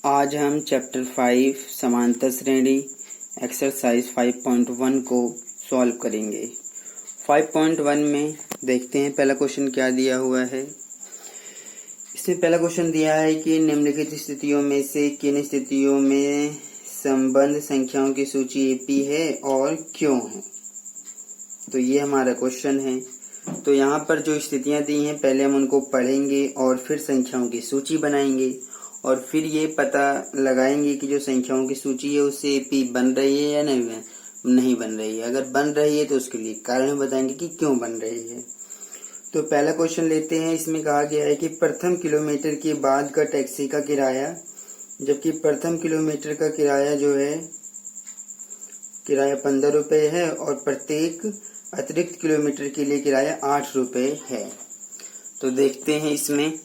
आज हम चैप्टर 5 समांतर श्रेणी एक्सरसाइज 5.1 को सॉल्व करेंगे। 5.1 में देखते हैं पहला क्वेश्चन क्या दिया हुआ है। इसमें पहला क्वेश्चन दिया है कि निम्नलिखित स्थितियों में से किन स्थितियों में संबंध संख्याओं की सूची एपी है और क्यों है। तो ये हमारा क्वेश्चन है। तो यहाँ पर जो स्थितियां दी हैं पहले हम उनको पढ़ेंगे और फिर संख्याओं की सूची बनाएंगे और फिर ये पता लगाएंगे कि जो संख्याओं की सूची है उससे एपी बन रही है या नहीं बन रही है। अगर बन रही है तो उसके लिए कारण बताएंगे कि क्यों बन रही है। तो पहला क्वेश्चन लेते हैं। इसमें कहा गया है कि प्रथम किलोमीटर के बाद का टैक्सी का किराया, जबकि प्रथम किलोमीटर का किराया जो है किराया 15 रुपये है और प्रत्येक अतिरिक्त किलोमीटर के लिए किराया 8 रुपये है। तो देखते हैं इसमें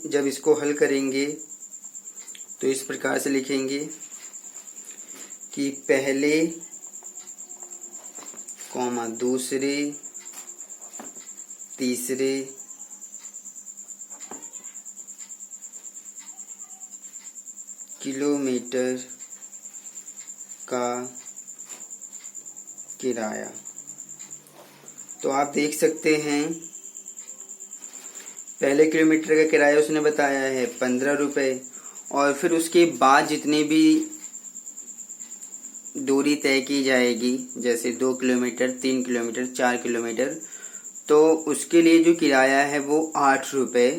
जब इसको हल करेंगे तो इस प्रकार से लिखेंगे कि पहले कॉमा दूसरे तीसरे किलोमीटर का किराया। तो आप देख सकते हैं पहले किलोमीटर का किराया उसने बताया है 15 रुपये और फिर उसके बाद जितनी भी दूरी तय की जाएगी, जैसे 2 किलोमीटर 3 किलोमीटर 4 किलोमीटर, तो उसके लिए जो किराया है वो 8 रुपये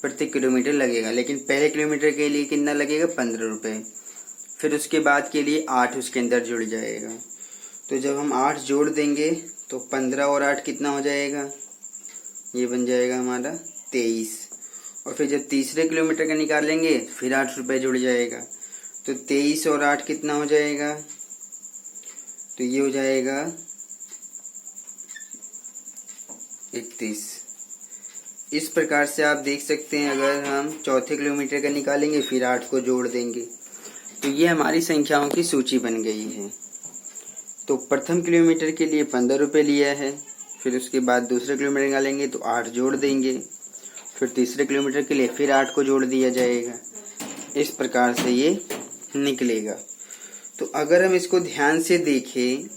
प्रति किलोमीटर लगेगा। लेकिन पहले किलोमीटर के लिए कितना लगेगा 15 रुपये। फिर उसके बाद के लिए 8 उसके अंदर जुड़ जाएगा। तो जब हम 8 जोड़ देंगे तो 15 और 8 कितना हो जाएगा, ये बन जाएगा हमारा 23। और फिर जब तीसरे किलोमीटर का निकालेंगे फिर 8 रुपये जुड़ जाएगा। तो 23 और 8 कितना हो जाएगा, तो ये हो जाएगा 31। इस प्रकार से आप देख सकते हैं अगर हम चौथे किलोमीटर का निकालेंगे फिर 8 को जोड़ देंगे तो ये हमारी संख्याओं की सूची बन गई है। तो प्रथम किलोमीटर के लिए 15 रुपये लिया है, फिर उसके बाद दूसरे किलोमीटर निकालेंगे तो 8 जोड़ देंगे, फिर तीसरे किलोमीटर के लिए फिर 8 को जोड़ दिया जाएगा। इस प्रकार से ये निकलेगा। तो अगर हम इसको ध्यान से देखें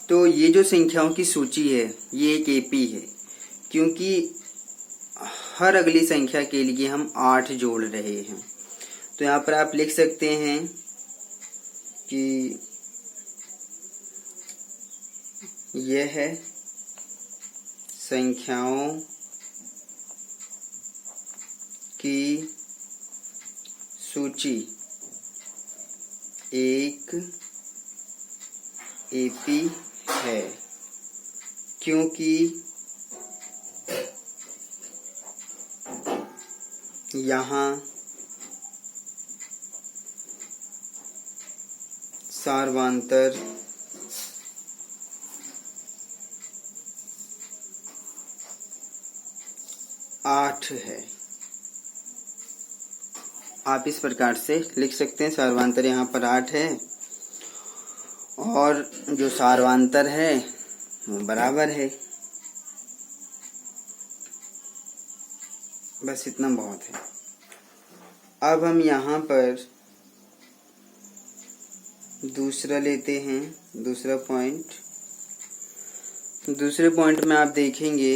तो ये जो संख्याओं की सूची है ये एक एपी है, क्योंकि हर अगली संख्या के लिए हम 8 जोड़ रहे हैं। तो यहाँ पर आप लिख सकते हैं कि यह है संख्याओं की सूची एक एपी है, क्योंकि यहाँ सार्वंतर आठ है। आप इस प्रकार से लिख सकते हैं, सार्वंतर यहाँ पर 8 है और जो सार्वंतर है वो बराबर है। बस इतना बहुत है। अब हम यहाँ पर दूसरा लेते हैं, दूसरा पॉइंट। दूसरे पॉइंट में आप देखेंगे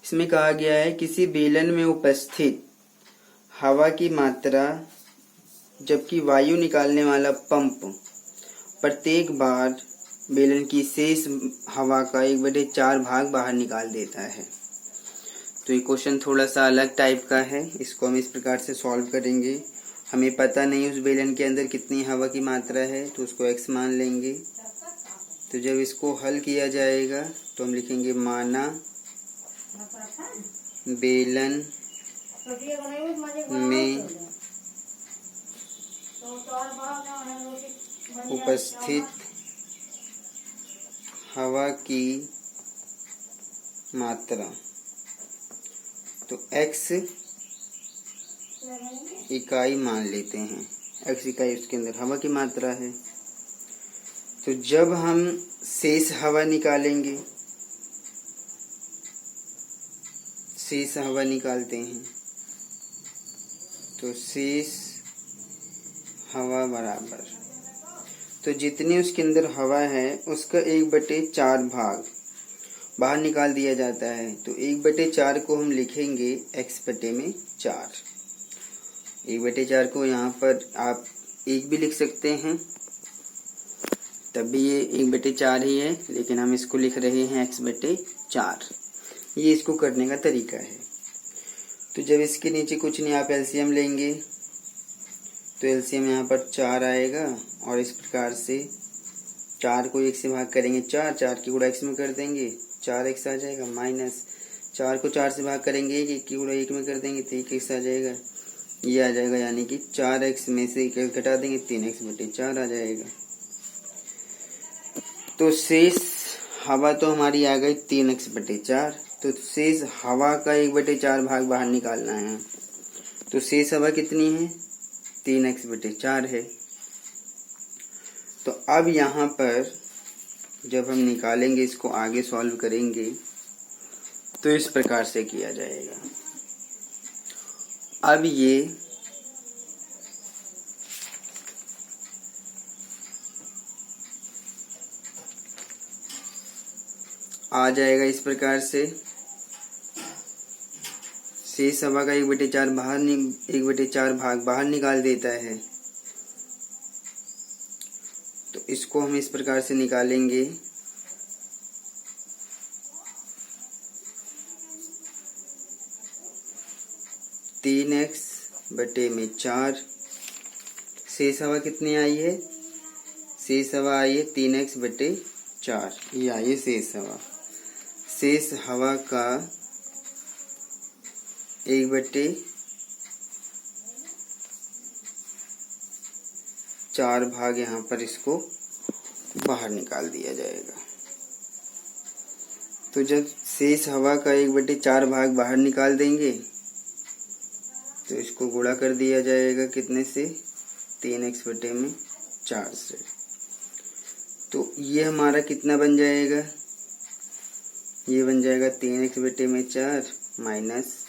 इसमें कहा गया है किसी बेलन में उपस्थित हवा की मात्रा, जबकि वायु निकालने वाला पंप प्रत्येक बार बेलन की शेष हवा का 1/4 भाग बाहर निकाल देता है। तो ये क्वेश्चन थोड़ा सा अलग टाइप का है। इसको हम इस प्रकार से सॉल्व करेंगे। हमें पता नहीं उस बेलन के अंदर कितनी हवा की मात्रा है, तो उसको x मान लेंगे। तो जब इसको हल किया जाएगा तो हम लिखेंगे माना बेलन में उपस्थित हवा की मात्रा, तो x इकाई मान लेते हैं। x इकाई उसके अंदर हवा की मात्रा है। तो जब हम शेष हवा निकालेंगे, शेष हवा निकालते हैं तो शेष हवा बराबर, तो जितनी उसके अंदर हवा है उसका 1/4 भाग बाहर निकाल दिया जाता है। तो 1/4 को हम लिखेंगे x/4। 1/4 को यहाँ पर आप 1 भी लिख सकते हैं, तब भी ये 1/4 ही है, लेकिन हम इसको लिख रहे हैं x/4। ये इसको करने का तरीका है। तो जब इसके नीचे कुछ नहीं, आप एलसीएम लेंगे तो एलसीएम यहाँ पर 4 आएगा, और इस प्रकार से 4 को 1 से भाग करेंगे 4 की गुणा x में कर देंगे 4x आ जाएगा, माइनस 4 को 4 से भाग करेंगे 1 की गुणा 1 में कर देंगे तो 1x आ जाएगा, ये आ जाएगा, यानी कि 4x में से 1 घटा देंगे 3x/4 आ जाएगा। तो शेष हवा तो हमारी आ गई 3x/4। तो शेष हवा का 1/4 भाग बाहर निकालना है। तो शेष हवा कितनी है? 3x/4 है। तो अब यहाँ पर जब हम निकालेंगे, इसको आगे सॉल्व करेंगे तो इस प्रकार से किया जाएगा। अब ये आ जाएगा इस प्रकार से, शेष हवा का 1/4 भाग बाहर निकाल देता है। तो इसको हम इस प्रकार से निकालेंगे, तीन x/4। शेष हवा कितनी आई है? शेष हवा आई है 3x/4, ये आई है शेष हवा। शेष हवा का 1/4 भाग यहाँ पर इसको बाहर निकाल दिया जाएगा। तो जब शेष हवा का 1/4 भाग बाहर निकाल देंगे तो इसको गुणा कर दिया जाएगा कितने से? 3x/4 से। तो ये हमारा कितना बन जाएगा? ये बन जाएगा 3x/4 माइनस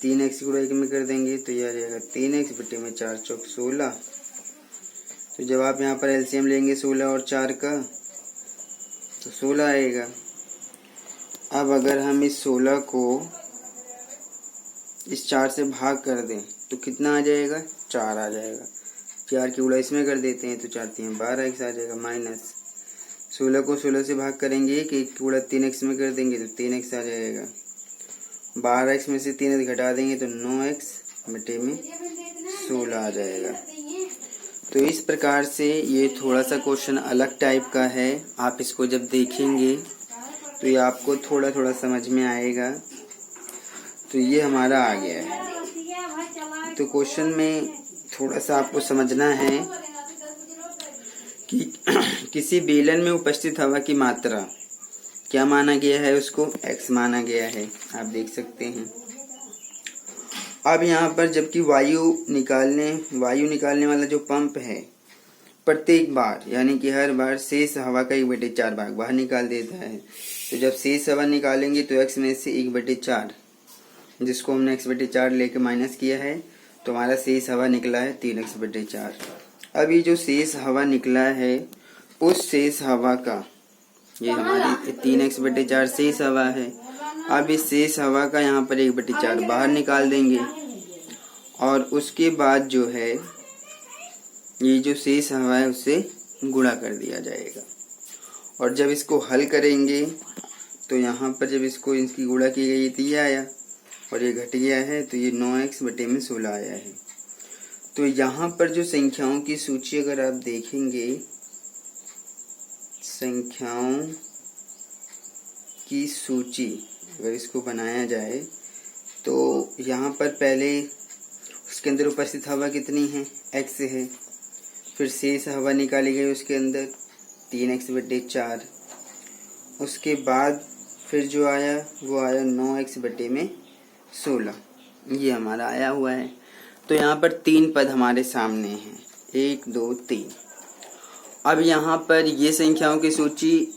3x गुणा 1 में कर देंगे तो ये आ जाएगा 3x/4 चौक 16। तो जब आप यहाँ पर एलसीएम लेंगे 16 और 4 का तो 16 आएगा। अब अगर हम इस 16 को इस 4 से भाग कर दें तो कितना आ जाएगा? 4 आ जाएगा। 4 की गुणा इसमें कर देते हैं तो 4 3 12x आ जाएगा, माइनस 16 को 16 से भाग करेंगे कि गुणा 3x में कर देंगे तो 3x आ जाएगा। 12x में से 3x घटा देंगे तो 9x/16 आ जाएगा। तो इस प्रकार से ये थोड़ा सा क्वेश्चन अलग टाइप का है। आप इसको जब देखेंगे तो ये आपको थोड़ा थोड़ा समझ में आएगा। तो ये हमारा आ गया है। तो क्वेश्चन में थोड़ा सा आपको समझना है कि किसी बेलन में उपस्थित हवा की मात्रा क्या माना गया है? उसको x माना गया है, आप देख सकते हैं। अब यहाँ पर जबकि वायु निकालने वाला जो पंप है प्रत्येक बार यानी कि हर बार शेष हवा का 1/4 भाग बाहर निकाल देता है। तो जब शेष हवा निकालेंगे तो x में से 1/4, जिसको हमने x/4 लेके माइनस किया है, तो हमारा शेष हवा निकला है 3x/4। अब ये जो शेष हवा निकला है उस शेष हवा का, ये हमारी 3x/4 शेष हवा है। अब इस शेष हवा का यहाँ पर 1/4 बाहर निकाल देंगे और उसके बाद जो है ये जो शेष हवा है उससे गुणा कर दिया जाएगा। और जब इसको हल करेंगे तो यहाँ पर जब इसको इसकी गुणा की गई तो ये आया और ये घट गया है तो ये 9x/16 आया है। तो यहाँ पर जो संख्याओं की सूची अगर आप देखेंगे, संख्याओं की सूची अगर इसको बनाया जाए तो यहाँ पर पहले उसके अंदर उपस्थित हवा कितनी है? x है। फिर शेष हवा निकाली गई उसके अंदर 3x/4। उसके बाद फिर जो आया वो आया 9x/16, ये हमारा आया हुआ है। तो यहाँ पर 3 पद हमारे सामने हैं, 1 2 3। अब यहाँ पर ये संख्याओं की सूची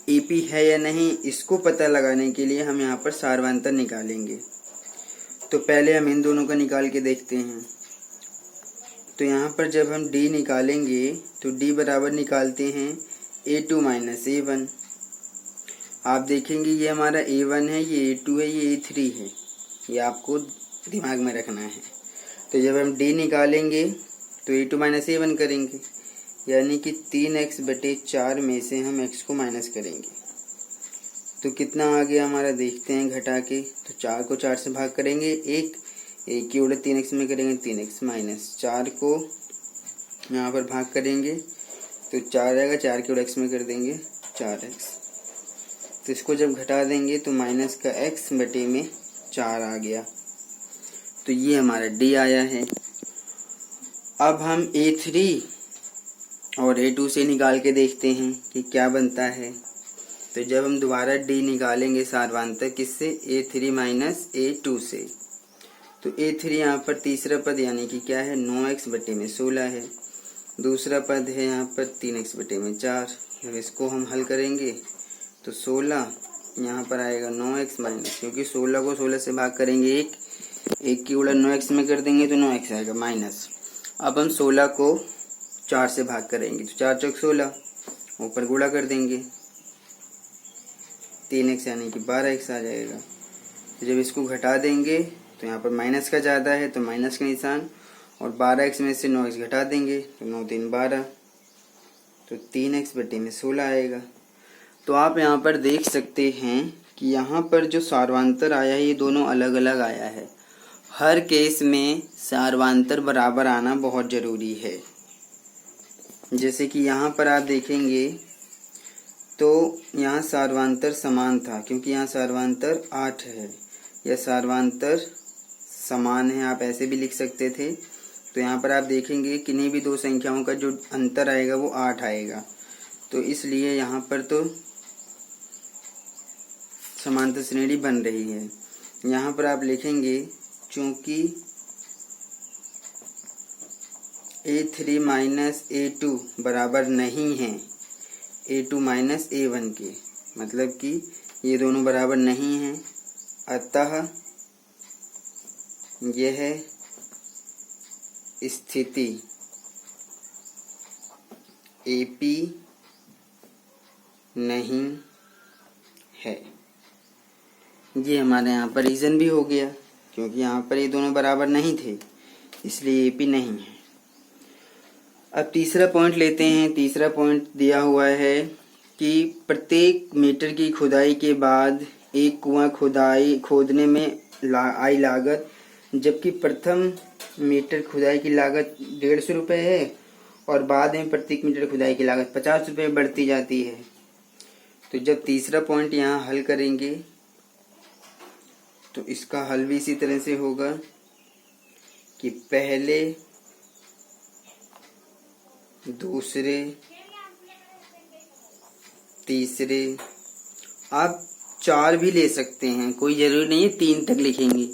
एपी है या नहीं, इसको पता लगाने के लिए हम यहाँ पर सारवांतर निकालेंगे। तो पहले हम इन दोनों का निकाल के देखते हैं। तो यहाँ पर जब हम d निकालेंगे तो d बराबर निकालते हैं a2 माइनस a1। आप देखेंगे ये हमारा a1 है, ये a2 है, ये a3 है, ये आपको दिमाग में रखना है। तो जब हम d निकालेंगे तो a2 माइनस a1 करेंगे, यानी कि 3x/4 में से हम x को माइनस करेंगे। तो कितना आ गया हमारा देखते हैं घटा के। तो 4 को 4 से भाग करेंगे, 1 की उलट 3x में करेंगे 3x माइनस 4 को यहाँ पर भाग करेंगे तो 4 आएगा, 4 की उलट x में कर देंगे 4x। तो इसको जब घटा देंगे तो माइनस का x बटे में 4 आ गया। तो ये हमारा d आया है। अब हम a3 और a2 से निकाल के देखते हैं कि क्या बनता है। तो जब हम दोबारा d निकालेंगे सार्वांतर किससे, a3 माइनस a2 से, तो a3 यहाँ पर तीसरा पद यानी कि क्या है 9x बटे में 16 है, दूसरा पद है यहाँ पर 3x बटे में 4। जब इसको हम हल करेंगे तो 16 यहाँ पर आएगा 9x माइनस, क्योंकि 16 को 16 से भाग करेंगे 1 की उलट 9x में कर देंगे तो 9x आएगा माइनस। अब हम 16 को 4 से भाग करेंगे तो 4 चौक 16, ऊपर गुणा कर देंगे 3x यानी कि 12x आ जाएगा। तो जब इसको घटा देंगे तो यहाँ पर माइनस का ज़्यादा है तो माइनस का निशान, और 12x में से 9x घटा देंगे तो 9 3 12, तो 3x बटे में 16 आएगा। तो आप यहाँ पर देख सकते हैं कि यहाँ पर जो सार्वांतर आया है ये दोनों अलग अलग आया है। हर केस में सार्वांतर बराबर आना बहुत ज़रूरी है। जैसे कि यहाँ पर आप देखेंगे तो यहाँ सार्वांतर समान था, क्योंकि यहाँ सार्वांतर 8 है, यह सार्वांतर समान है, आप ऐसे भी लिख सकते थे। तो यहाँ पर आप देखेंगे किन्हीं भी दो संख्याओं का जो अंतर आएगा वो 8 आएगा, तो इसलिए यहाँ पर तो समांतर श्रेणी बन रही है। यहाँ पर आप लिखेंगे चूंकि a3 माइनस a2 बराबर नहीं है a2 माइनस a1 के, मतलब कि ये दोनों बराबर नहीं हैं, अतः यह स्थिति AP नहीं है। ये हमारे यहाँ पर रीज़न भी हो गया, क्योंकि यहाँ पर ये दोनों बराबर नहीं थे, इसलिए AP नहीं है। अब तीसरा पॉइंट लेते हैं। तीसरा पॉइंट दिया हुआ है कि प्रत्येक मीटर की खुदाई के बाद एक कुआं खोदने में आई लागत, जबकि प्रथम मीटर खुदाई की लागत 150 रुपये है और बाद में प्रत्येक मीटर खुदाई की लागत 50 रुपये बढ़ती जाती है। तो जब तीसरा पॉइंट यहाँ हल करेंगे तो इसका हल भी इसी तरह से होगा कि पहले, दूसरे, तीसरे, आप 4 भी ले सकते हैं, कोई जरूरी नहीं है 3 तक लिखेंगे।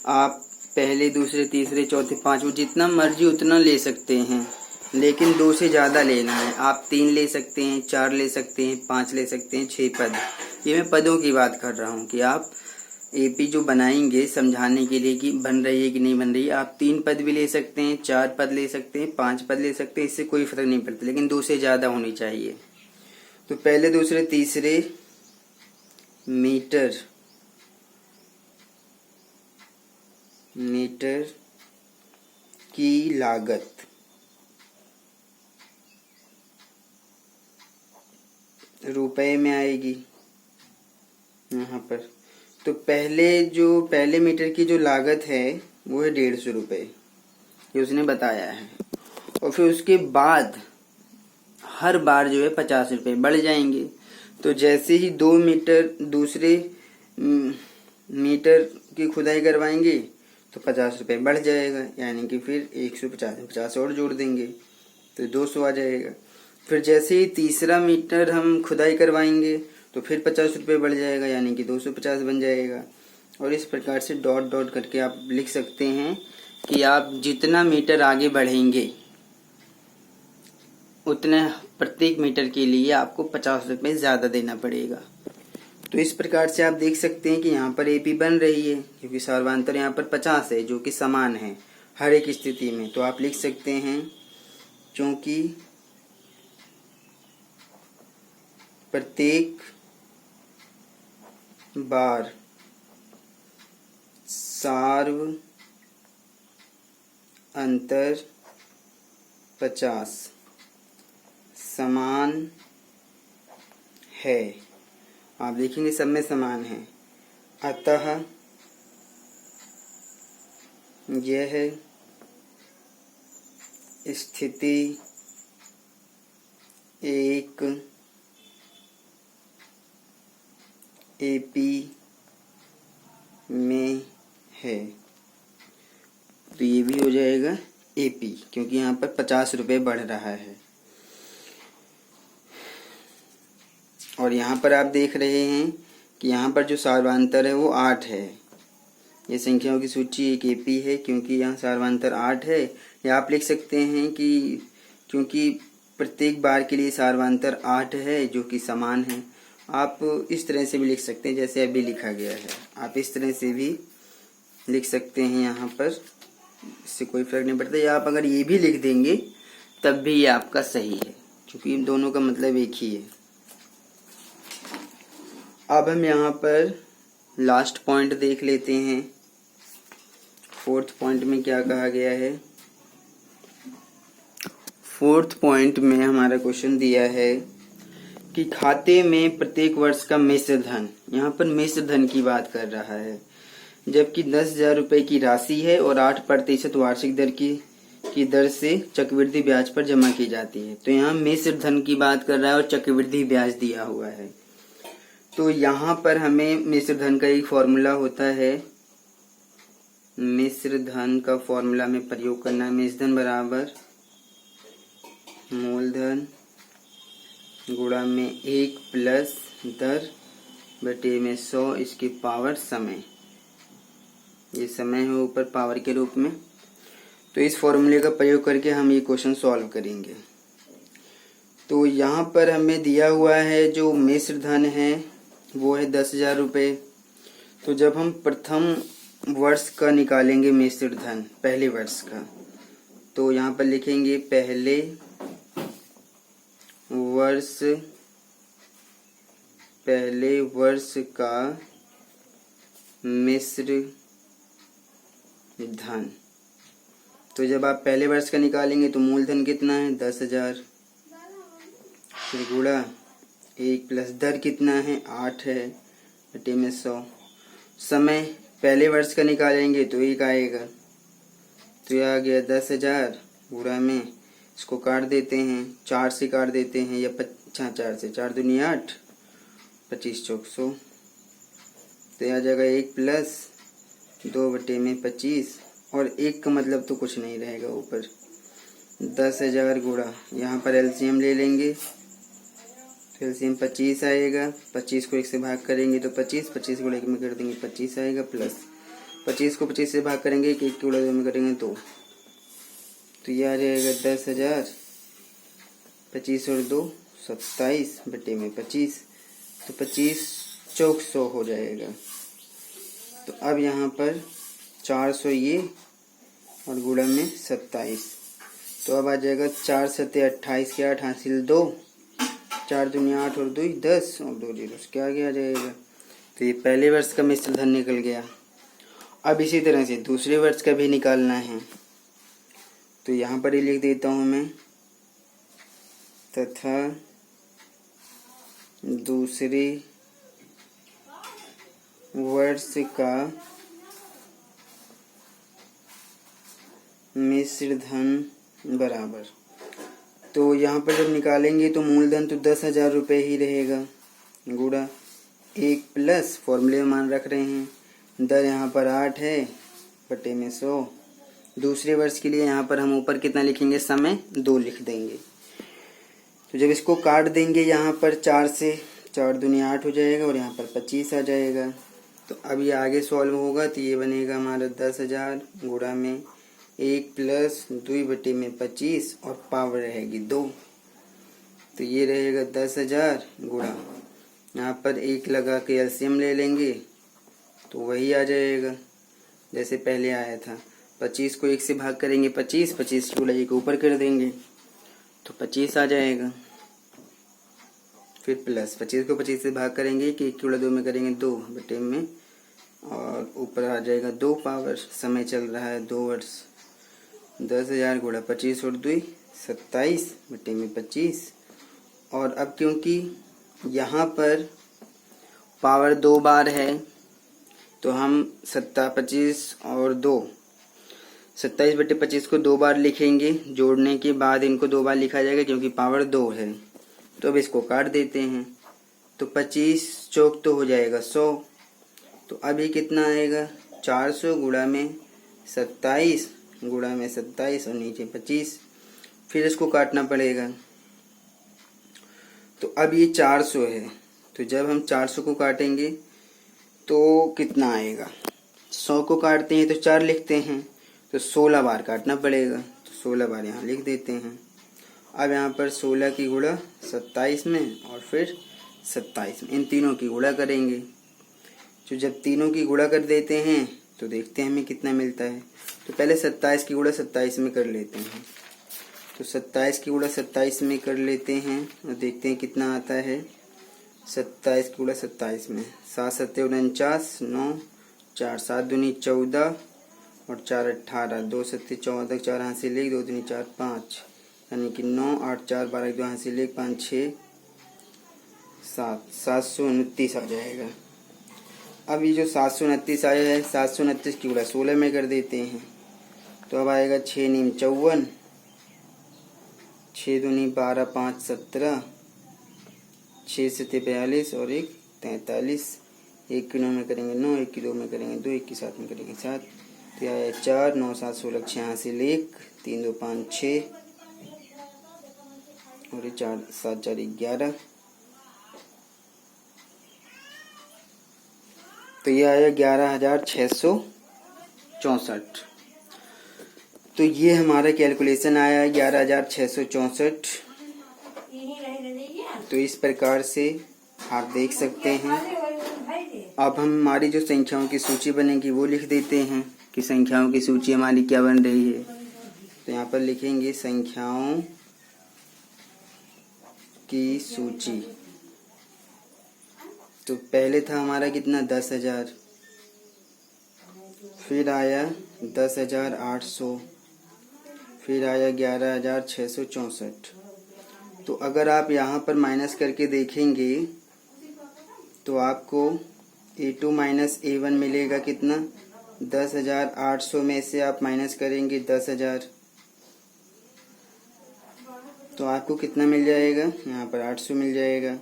आप पहले, दूसरे, तीसरे, चौथे, पांचवें जितना मर्जी उतना ले सकते हैं, लेकिन 2 से ज़्यादा लेना है। आप 3 ले सकते हैं, 4 ले सकते हैं, 5 ले सकते हैं, 6 पद। ये मैं पदों की बात कर रहा हूँ कि आप AP जो बनाएंगे समझाने के लिए कि बन रही है कि नहीं बन रही है, आप 3 पद भी ले सकते हैं, 4 पद ले सकते हैं, 5 पद ले सकते हैं, इससे कोई फर्क नहीं पड़ता, लेकिन 2 से ज़्यादा होनी चाहिए। तो पहले, दूसरे, तीसरे मीटर की लागत रुपए में आएगी यहाँ पर। तो पहले मीटर की जो लागत है वो है 150 रुपये, ये उसने बताया है, और फिर उसके बाद हर बार जो है 50 रुपये बढ़ जाएंगे। तो जैसे ही 2 मीटर दूसरे मीटर की खुदाई करवाएंगे तो 50 रुपये बढ़ जाएगा, यानी कि फिर 150 और जोड़ देंगे तो 200 आ जाएगा। फिर जैसे ही तीसरा मीटर हम खुदाई करवाएंगे तो फिर 50 रुपये बढ़ जाएगा, यानी कि 250 बन जाएगा। और इस प्रकार से डॉट डॉट करके आप लिख सकते हैं कि आप जितना मीटर आगे बढ़ेंगे उतने प्रत्येक मीटर के लिए आपको 50 रुपये ज़्यादा देना पड़ेगा। तो इस प्रकार से आप देख सकते हैं कि यहाँ पर एपी बन रही है क्योंकि सर्वांतर यहाँ पर 50 है जो कि समान है हर एक स्थिति में। तो आप लिख सकते हैं क्योंकि प्रत्येक बार सर्वांतर 50 समान है। आप देखेंगे सब में समान है, अतः यह स्थिति एक एपी में है। तो ये भी हो जाएगा एपी क्योंकि यहाँ पर 50 रुपये बढ़ रहा है। और यहाँ पर आप देख रहे हैं कि यहाँ पर जो सर्वांतर है वो 8 है। ये संख्याओं की सूची एक एपी है क्योंकि यहाँ सर्वांतर 8 है। या आप लिख सकते हैं कि क्योंकि प्रत्येक बार के लिए सर्वांतर 8 है जो कि समान है। आप इस तरह से भी लिख सकते हैं जैसे अभी लिखा गया है, आप इस तरह से भी लिख सकते हैं यहाँ पर, इससे कोई फर्क नहीं पड़ता। या आप अगर ये भी लिख देंगे तब भी ये आपका सही है क्योंकि इन दोनों का मतलब एक ही है। अब हम यहाँ पर लास्ट पॉइंट देख लेते हैं। 4th पॉइंट में क्या कहा गया है। 4th पॉइंट में हमारा क्वेश्चन दिया है कि खाते में प्रत्येक वर्ष का मिश्र धन, यहाँ पर मिश्र धन की बात कर रहा है, जबकि 10,000 रुपये की राशि है और 8% वार्षिक दर की दर से चक्रवृद्धि ब्याज पर जमा की जाती है। तो यहाँ मिश्र धन की बात कर रहा है और चक्रवृद्धि ब्याज दिया हुआ है। तो यहाँ पर हमें मिश्र धन का एक फॉर्मूला होता है, मिश्र धन का फॉर्मूला में प्रयोग करना है। मिश्र धन बराबर मूलधन गुणा में 1 प्लस दर बटे में 100 इसकी पावर समय। ये समय है ऊपर पावर के रूप में। तो इस फॉर्मूले का प्रयोग करके हम ये क्वेश्चन सॉल्व करेंगे। तो यहाँ पर हमें दिया हुआ है जो मिश्र धन है वो है 10,000 रुपये। तो जब हम प्रथम वर्ष का निकालेंगे मिश्र धन, पहले वर्ष का, तो यहाँ पर लिखेंगे पहले वर्ष का मिश्र धन। तो जब आप पहले वर्ष का निकालेंगे तो मूलधन कितना है 10,000, फिर गुणा 1 प्लस दर कितना है 8 है बटे में 100। समय पहले वर्ष का निकालेंगे तो 1 आएगा, तो यह आ गया 10,000 गुणा में, इसको काट देते हैं, 4 से काट देते हैं या 4 से, 4 दूनी 8, 25 चौक 100। तो यह आ जाएगा 1 प्लस 2 बटे में 25 और 1 का मतलब तो कुछ नहीं रहेगा ऊपर। 10,000 गुणा, यहाँ पर एलसीएम ले लेंगे, एलसीएम 25 आएगा। 25 को 1 से भाग करेंगे तो 25, 25 गुणा 1 में कर देंगे 25 आएगा, प्लस 25 को 25 से भाग करेंगे 1 के गुणा 2 में करेंगे 2। तो यह आ जाएगा 10,000, 25 और 2 27 बटे में 25, तो 25 चौक 100 हो जाएगा। तो अब यहाँ पर 400 ये और गुणा में 27, तो अब आ जाएगा 4 सत्ते 28 के 8 हासिल 2, 4 दूनी 8 और 2 10 और 2 जीरो क्या आगे आ जाएगा। तो ये पहले वर्ष का मिश्र धन निकल गया। अब इसी तरह से दूसरे वर्ष का भी निकालना है, तो यहाँ पर ही लिख देता हूँ मैं, तथा दूसरे वर्ष का मिश्र धन बराबर। तो यहाँ पर जब निकालेंगे तो मूलधन तो 10,000 रुपये ही रहेगा, गुणा 1 प्लस फॉर्मूले में मान रख रहे हैं, दर यहाँ पर 8 है बटे में 100। दूसरे वर्ष के लिए यहाँ पर हम ऊपर कितना लिखेंगे, समय 2 लिख देंगे। तो जब इसको काट देंगे यहाँ पर 4 से, 4 दूनी 8 हो जाएगा और यहाँ पर 25 आ जाएगा। तो अब ये आगे सॉल्व होगा तो ये बनेगा हमारा 10,000 गुणा में 1 प्लस 2 बटे में 25 और पावर रहेगी 2। तो ये रहेगा 10,000 गुणा यहाँ पर 1 लगा के एलसीएम ले लेंगे तो वही आ जाएगा जैसे पहले आया था। 25 को 1 से भाग करेंगे 25 की गुणा 1 ऊपर कर देंगे तो 25 आ जाएगा। फिर प्लस 25 को 25 से भाग करेंगे कि 1 गुणा 2 में करेंगे 2 बटे में और ऊपर आ जाएगा 2 पावर। समय चल रहा है 2 वर्ष। 10,000 गुणा 25 और 2 27 बटे में 25। और अब क्योंकि यहाँ पर पावर 2 बार है तो हम 25 और 2 27 बटे 25 को 2 बार लिखेंगे। जोड़ने के बाद इनको 2 बार लिखा जाएगा क्योंकि पावर 2 है। तो अब इसको काट देते हैं तो 25 चौक तो हो जाएगा 100। तो अब ये कितना आएगा 400 गुणा में 27 और नीचे 25। फिर इसको काटना पड़ेगा। तो अब ये 400 है तो जब हम 400 को काटेंगे तो कितना आएगा। 100 को काटते हैं तो 4 लिखते हैं तो 16 बार काटना पड़ेगा तो 16 बार यहाँ लिख देते हैं। अब यहाँ पर 16 की गुणा 27 में और फिर 27 में इन तीनों की गुणा करेंगे। तो जब तीनों की गुणा कर देते हैं तो देखते हैं हमें कितना मिलता है। तो पहले 27 की गुणा 27 में कर लेते हैं। तो 27 की गुणा 27 में कर लेते हैं और देखते हैं कितना आता है। 27 की गुणा 27 में 7 7 49 9 4 7 दूनी 14 और 4 18 2 7 14 4 हाथ से लेख 2 दूनी 4 5 यानी कि 9 8 4 12 2 हाथ से लेख 5 6 7 729 आ जाएगा। अब ये जो 729 आया है 729 की गुणा 16 में कर देते हैं तो अब आएगा 6 नीम 54 6 दूनी 12 5 17 6 से 42 और 1 43। 1 की 9 में करेंगे 9 1 की 2 में करेंगे 2 1 की 7 में करेंगे 7। तो यह आया 4 9 7 16 6 यहाँ से लेख 3 2 5 6 और ये 4 7 4 11। तो ये आया 11,664। तो ये हमारा कैलकुलेशन आया 11,664। तो इस प्रकार से आप देख सकते हैं। अब हम हमारी जो संख्याओं की सूची बनेगी वो लिख देते हैं कि संख्याओं की सूची हमारी क्या बन रही है। तो यहाँ पर लिखेंगे संख्याओं की सूची। तो पहले था हमारा कितना 10,000, फिर आया 10,800, फिर आया 11,664। तो अगर आप यहाँ पर माइनस करके देखेंगे तो आपको A2 माइनस A1 मिलेगा कितना 10,800 में से आप माइनस करेंगे 10,000 तो आपको कितना मिल जाएगा। यहाँ पर 800 मिल जाएगा।